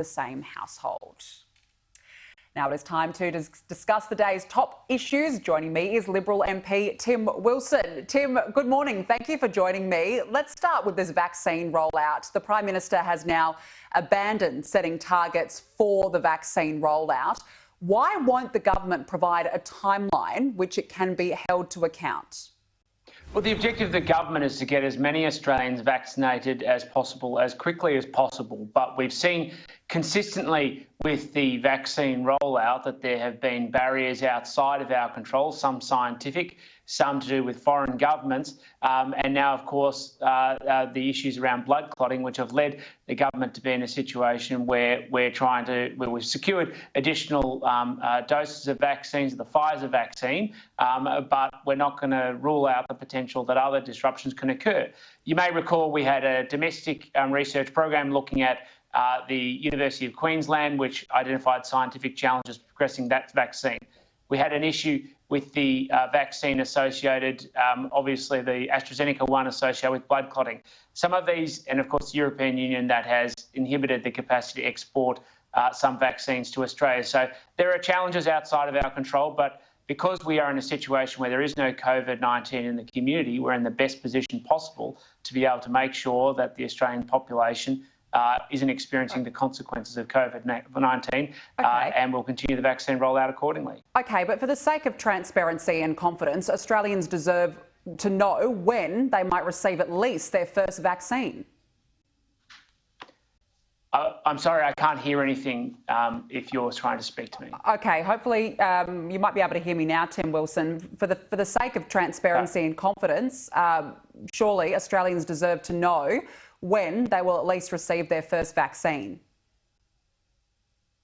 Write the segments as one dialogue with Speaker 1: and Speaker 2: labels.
Speaker 1: the same household. Now it is time to discuss the day's top issues. Joining me is Liberal MP Tim Wilson. Tim, good morning. Thank you for joining me. Let's start with this vaccine rollout. The Prime Minister has now abandoned setting targets for the vaccine rollout. Why won't the government provide a timeline which it can be held to account?
Speaker 2: Well, the objective of the government is to get as many Australians vaccinated as possible, as quickly as possible. But we've seen consistently with the vaccine rollout that there have been barriers outside of our control, some scientific, some to do with foreign governments, and now, of course, the issues around blood clotting, which have led the government to be in a situation where we've secured additional doses of vaccines, the Pfizer vaccine, but we're not going to rule out the potential that other disruptions can occur. You may recall we had a domestic research program looking at the University of Queensland, which identified scientific challenges progressing that vaccine. We had an issue with the vaccine associated, obviously the AstraZeneca one associated with blood clotting. Some of these, and of course the European Union, that has inhibited the capacity to export some vaccines to Australia. So there are challenges outside of our control, but because we are in a situation where there is no COVID-19 in the community, we're in the best position possible to be able to make sure that the Australian population isn't experiencing the consequences of COVID-19, and we'll continue the vaccine rollout accordingly.
Speaker 1: OK, but for the sake of transparency and confidence, Australians deserve to know when they might receive at least their first vaccine.
Speaker 2: I'm sorry, I can't hear anything if you're trying to speak to me. OK,
Speaker 1: hopefully you might be able to hear me now, Tim Wilson. For the sake of transparency and confidence, surely Australians deserve to know when they will at least receive their first vaccine.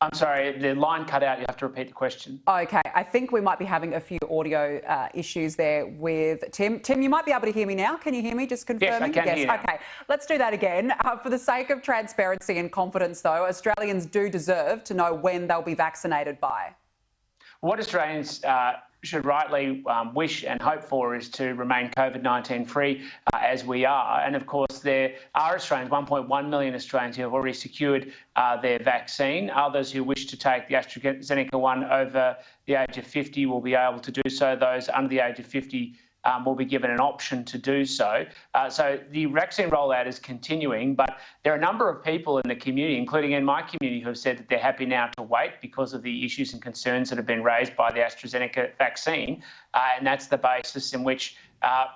Speaker 2: I'm sorry, the line cut out. You have to repeat the question.
Speaker 1: OK, I think we might be having a few audio issues there with Tim. Tim, you might be able to hear me now. Can you hear me? Just confirming?
Speaker 2: Yes, I can hear you.
Speaker 1: OK, let's do that again. For the sake of transparency and confidence, though, Australians do deserve to know when they'll be vaccinated by.
Speaker 2: What Australians should rightly wish and hope for is to remain COVID-19 free as we are. And of course, there are Australians, 1.1 million Australians, who have already secured their vaccine. Others who wish to take the AstraZeneca one over the age of 50 will be able to do so. Those under the age of 50 will be given an option to do so. So the vaccine rollout is continuing, but there are a number of people in the community, including in my community, who have said that they're happy now to wait because of the issues and concerns that have been raised by the AstraZeneca vaccine. And that's the basis in which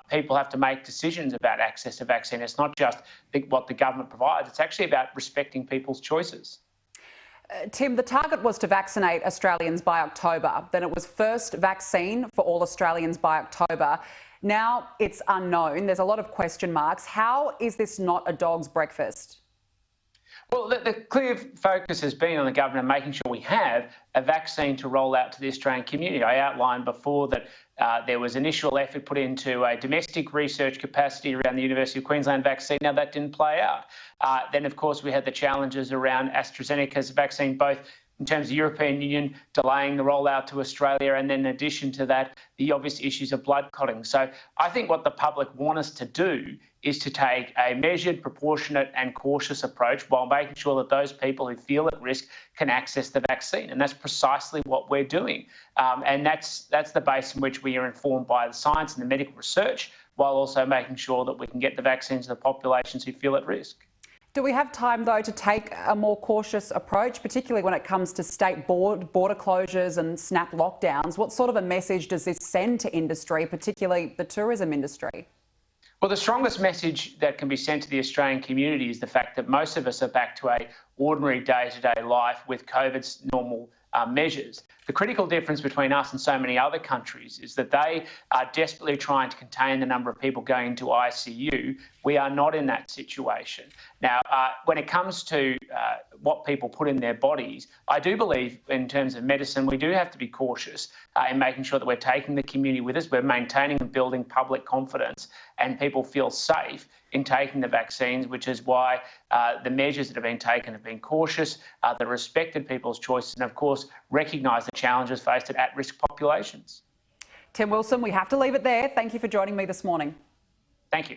Speaker 2: people have to make decisions about access to vaccine. It's not just what the government provides, it's actually about respecting people's choices.
Speaker 1: Tim, the target was to vaccinate Australians by October. Then it was first vaccine for all Australians by October. Now it's unknown. There's a lot of question marks. How is this not a dog's breakfast?
Speaker 2: Well, the clear focus has been on the government making sure we have a vaccine to roll out to the Australian community. I outlined before that there was initial effort put into a domestic research capacity around the University of Queensland vaccine. Now, that didn't play out. Then, of course, we had the challenges around AstraZeneca's vaccine, both in terms of the European Union delaying the rollout to Australia, and then in addition to that, the obvious issues of blood clotting. So I think what the public want us to do is to take a measured, proportionate and cautious approach while making sure that those people who feel at risk can access the vaccine. And that's precisely what we're doing. And that's the base in which we are informed by the science and the medical research, while also making sure that we can get the vaccines to the populations who feel at risk.
Speaker 1: Do we have time, though, to take a more cautious approach, particularly when it comes to state border closures and snap lockdowns? What sort of a message does this send to industry, particularly the tourism industry?
Speaker 2: Well, the strongest message that can be sent to the Australian community is the fact that most of us are back to an ordinary day-to-day life with COVID's normal measures. The critical difference between us and so many other countries is that they are desperately trying to contain the number of people going into ICU. We are not in that situation. Now, when it comes to what people put in their bodies, I do believe in terms of medicine, we do have to be cautious in making sure that we're taking the community with us, we're maintaining and building public confidence, and people feel safe in taking the vaccines, which is why the measures that have been taken have been cautious, that respected people's choices, and of course recognise the challenges faced at at-risk populations.
Speaker 1: Tim Wilson, we have to leave it there. Thank you for joining me this morning.
Speaker 2: Thank you.